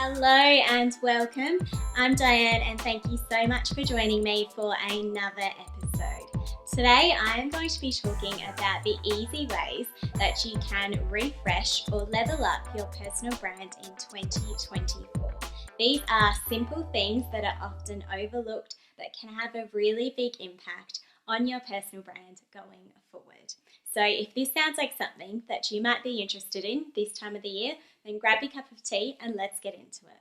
Hello and welcome. I'm Diane and thank you so much for joining me for another episode. Today I am going to be talking about the easy ways that you can refresh or level up your personal brand in 2024. These are simple things that are often overlooked that can have a really big impact on your personal brand going forward. So if this sounds like something that you might be interested in this time of the year, then grab your cup of tea and let's get into it.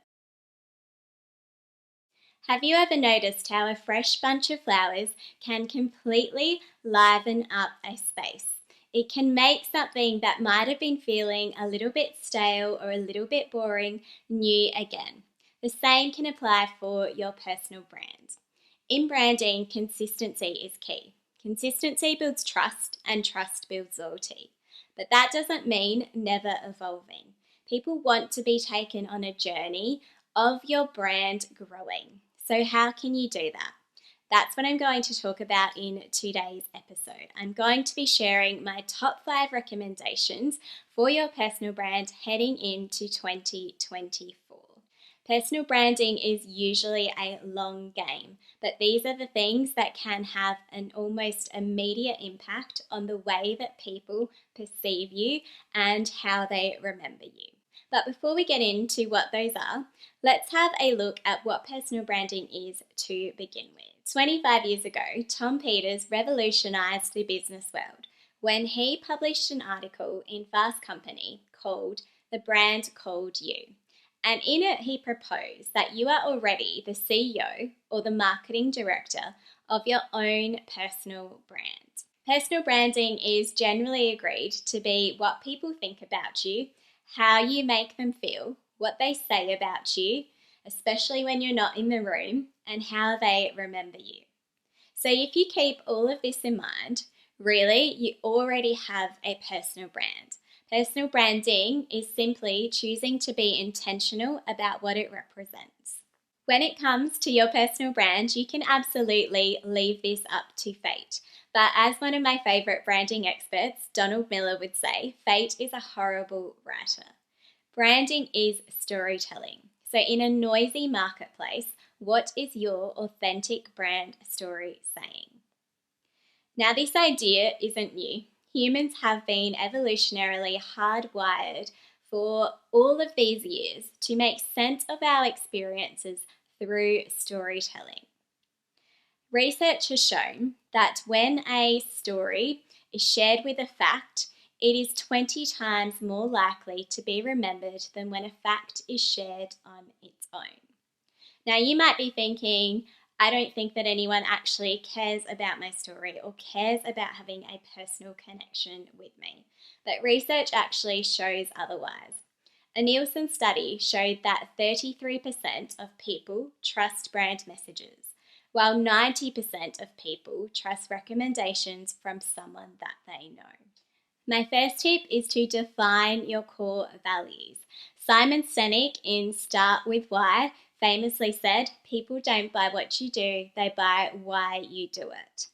Have you ever noticed how a fresh bunch of flowers can completely liven up a space? It can make something that might have been feeling a little bit stale or a little bit boring new again. The same can apply for your personal brand. In branding, consistency is key. Consistency builds trust and trust builds loyalty. But that doesn't mean never evolving. People want to be taken on a journey of your brand growing. So how can you do that? That's what I'm going to talk about in today's episode. I'm going to be sharing my top 5 recommendations for your personal brand heading into 2024. Personal branding is usually a long game, but these are the things that can have an almost immediate impact on the way that people perceive you and how they remember you. But before we get into what those are, let's have a look at what personal branding is to begin with. 25 years ago, Tom Peters revolutionized the business world when he published an article in Fast Company called The Brand Called You. And in it, he proposed that you are already the CEO or the marketing director of your own personal brand. Personal branding is generally agreed to be what people think about you, how you make them feel, what they say about you, especially when you're not in the room, and how they remember you. So if you keep all of this in mind, really, you already have a personal brand. Personal branding is simply choosing to be intentional about what it represents. When it comes to your personal brand, you can absolutely leave this up to fate. But as one of my favourite branding experts, Donald Miller, would say, fate is a horrible writer. Branding is storytelling. So in a noisy marketplace, what is your authentic brand story saying? Now, this idea isn't new. Humans have been evolutionarily hardwired for all of these years to make sense of our experiences through storytelling. Research has shown that when a story is shared with a fact, it is 20 times more likely to be remembered than when a fact is shared on its own. Now, you might be thinking, I don't think that anyone actually cares about my story or cares about having a personal connection with me. But research actually shows otherwise. A Nielsen study showed that 33% of people trust brand messages, while 90% of people trust recommendations from someone that they know. My first tip is to define your core values. Simon Sinek in Start With Why famously said, people don't buy what you do, they buy why you do it.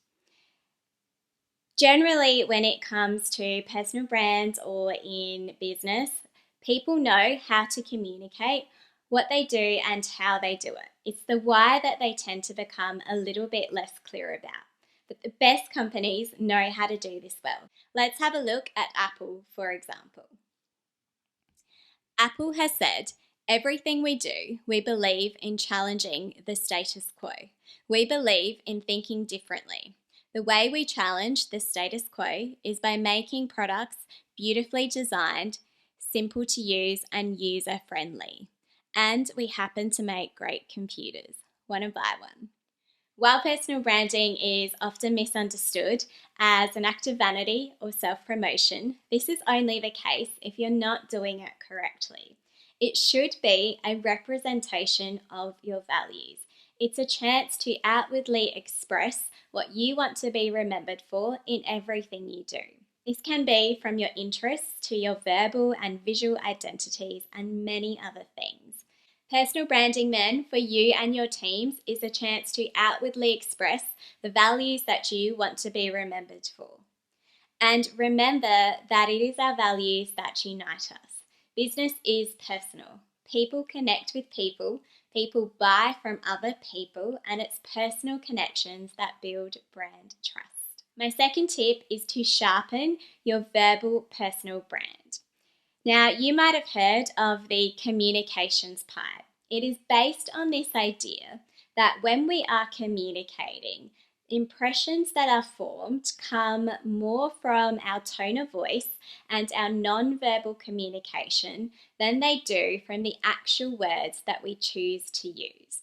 Generally, when it comes to personal brands or in business, people know how to communicate what they do and how they do it. It's the why that they tend to become a little bit less clear about. But the best companies know how to do this well. Let's have a look at Apple, for example. Apple has said, everything we do, we believe in challenging the status quo. We believe in thinking differently. The way we challenge the status quo is by making products beautifully designed, simple to use, and user-friendly. And we happen to make great computers. Want to buy one? While personal branding is often misunderstood as an act of vanity or self-promotion, this is only the case if you're not doing it correctly. It should be a representation of your values. It's a chance to outwardly express what you want to be remembered for in everything you do. This can be from your interests to your verbal and visual identities and many other things. Personal branding then for you and your teams is a chance to outwardly express the values that you want to be remembered for. And remember that it is our values that unite us. Business is personal. People connect with people, people buy from other people, and it's personal connections that build brand trust. My second tip is to sharpen your verbal personal brand. Now, you might have heard of the communications pipe. It is based on this idea that when we are communicating, impressions that are formed come more from our tone of voice and our non-verbal communication than they do from the actual words that we choose to use.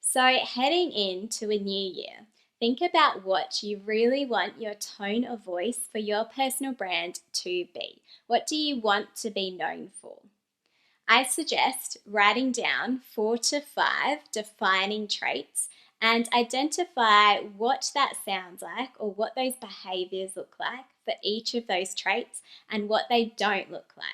So, heading into a new year, think about what you really want your tone of voice for your personal brand to be. What do you want to be known for? I suggest writing down 4 to 5 defining traits and identify what that sounds like or what those behaviors look like for each of those traits and what they don't look like.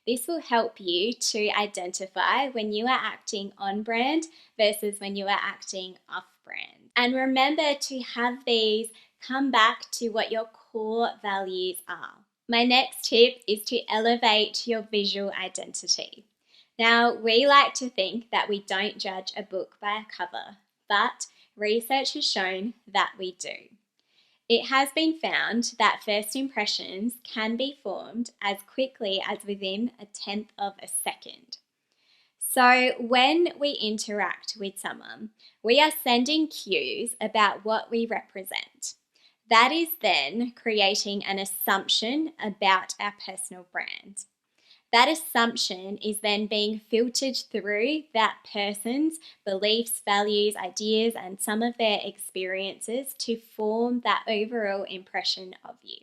This will help you to identify when you are acting on brand versus when you are acting off brand. And remember to have these come back to what your core values are. My next tip is to elevate your visual identity. Now, we like to think that we don't judge a book by a cover, but research has shown that we do. It has been found that first impressions can be formed as quickly as within a tenth of a second. So when we interact with someone, we are sending cues about what we represent. That is then creating an assumption about our personal brand. That assumption is then being filtered through that person's beliefs, values, ideas, and some of their experiences to form that overall impression of you.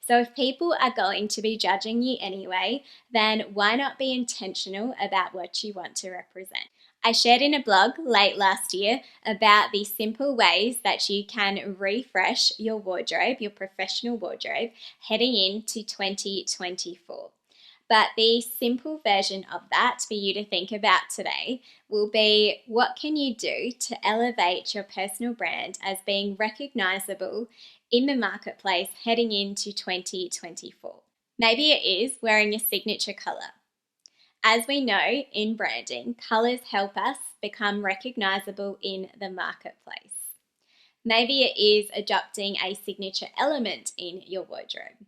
So if people are going to be judging you anyway, then why not be intentional about what you want to represent? I shared in a blog late last year about the simple ways that you can refresh your wardrobe, your professional wardrobe, heading into 2024. But the simple version of that for you to think about today will be, what can you do to elevate your personal brand as being recognizable in the marketplace heading into 2024? Maybe it is wearing your signature color. As we know in branding, colors help us become recognizable in the marketplace. Maybe it is adopting a signature element in your wardrobe.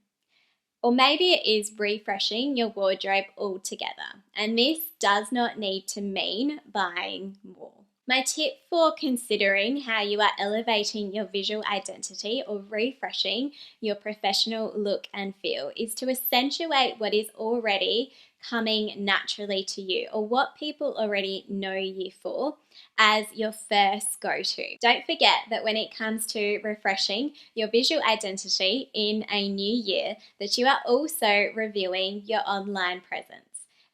Or maybe it is refreshing your wardrobe altogether, and this does not need to mean buying more. My tip for considering how you are elevating your visual identity or refreshing your professional look and feel is to accentuate what is already coming naturally to you or what people already know you for as your first go-to. Don't forget that when it comes to refreshing your visual identity in a new year, that you are also reviewing your online presence.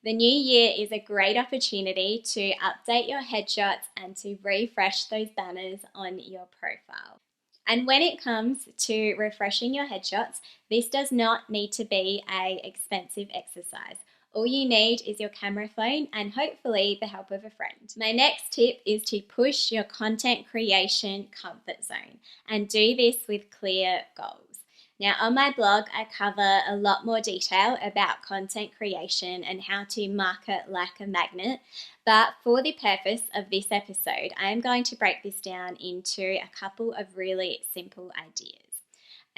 The new year is a great opportunity to update your headshots and to refresh those banners on your profile. And when it comes to refreshing your headshots, this does not need to be an expensive exercise. All you need is your camera phone and hopefully the help of a friend. My next tip is to push your content creation comfort zone and do this with clear goals. Now, on my blog, I cover a lot more detail about content creation and how to market like a magnet. But for the purpose of this episode, I am going to break this down into a couple of really simple ideas.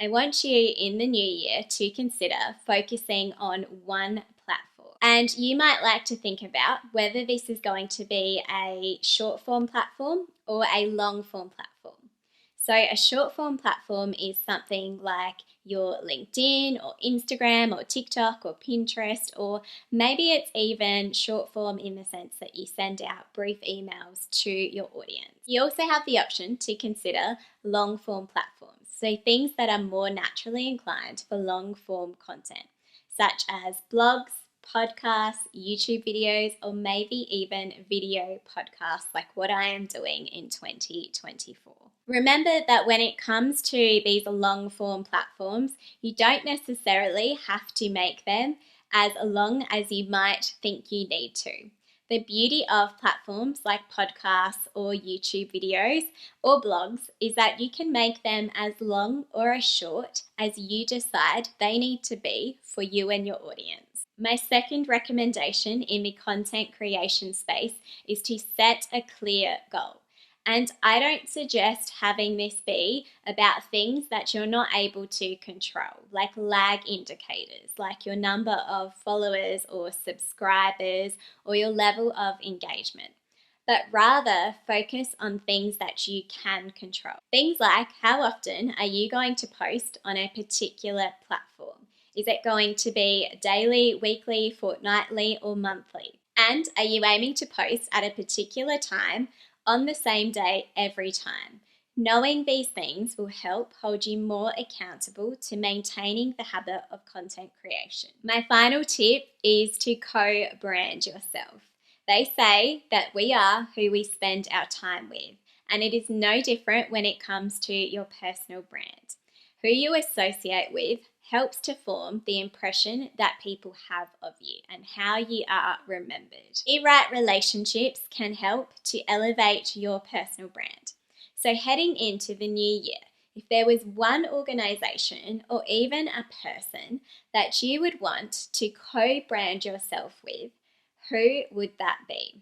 I want you in the new year to consider focusing on one platform. And you might like to think about whether this is going to be a short form platform or a long form platform. So a short form platform is something like your LinkedIn or Instagram or TikTok or Pinterest, or maybe it's even short form in the sense that you send out brief emails to your audience. You also have the option to consider long form platforms, so things that are more naturally inclined for long form content, such as blogs, podcasts, YouTube videos, or maybe even video podcasts like what I am doing in 2024. Remember that when it comes to these long form platforms, you don't necessarily have to make them as long as you might think you need to. The beauty of platforms like podcasts or YouTube videos or blogs is that you can make them as long or as short as you decide they need to be for you and your audience. My second recommendation in the content creation space is to set a clear goal. And I don't suggest having this be about things that you're not able to control, like lag indicators, like your number of followers or subscribers or your level of engagement, but rather focus on things that you can control. Things like how often are you going to post on a particular platform? Is it going to be daily, weekly, fortnightly, or monthly? And are you aiming to post at a particular time on the same day every time? Knowing these things will help hold you more accountable to maintaining the habit of content creation. My final tip is to co-brand yourself. They say that we are who we spend our time with, and it is no different when it comes to your personal brand. Who you associate with helps to form the impression that people have of you and how you are remembered. The right relationships can help to elevate your personal brand. So heading into the new year, if there was one organization or even a person that you would want to co-brand yourself with, who would that be?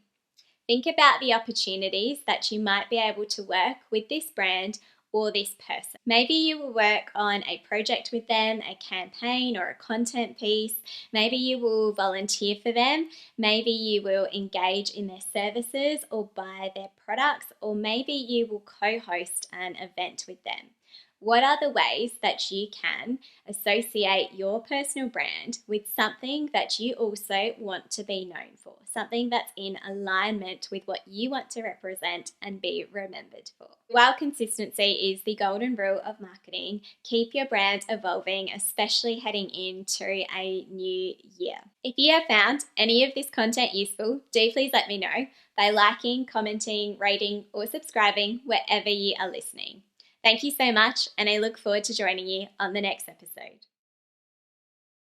Think about the opportunities that you might be able to work with this brand or this person. Maybe you will work on a project with them, a campaign or a content piece. Maybe you will volunteer for them. Maybe you will engage in their services or buy their products, or maybe you will co-host an event with them. What are the ways that you can associate your personal brand with something that you also want to be known for? Something that's in alignment with what you want to represent and be remembered for. While consistency is the golden rule of marketing, keep your brand evolving, especially heading into a new year. If you have found any of this content useful, do please let me know by liking, commenting, rating, or subscribing wherever you are listening. Thank you so much, and I look forward to joining you on the next episode.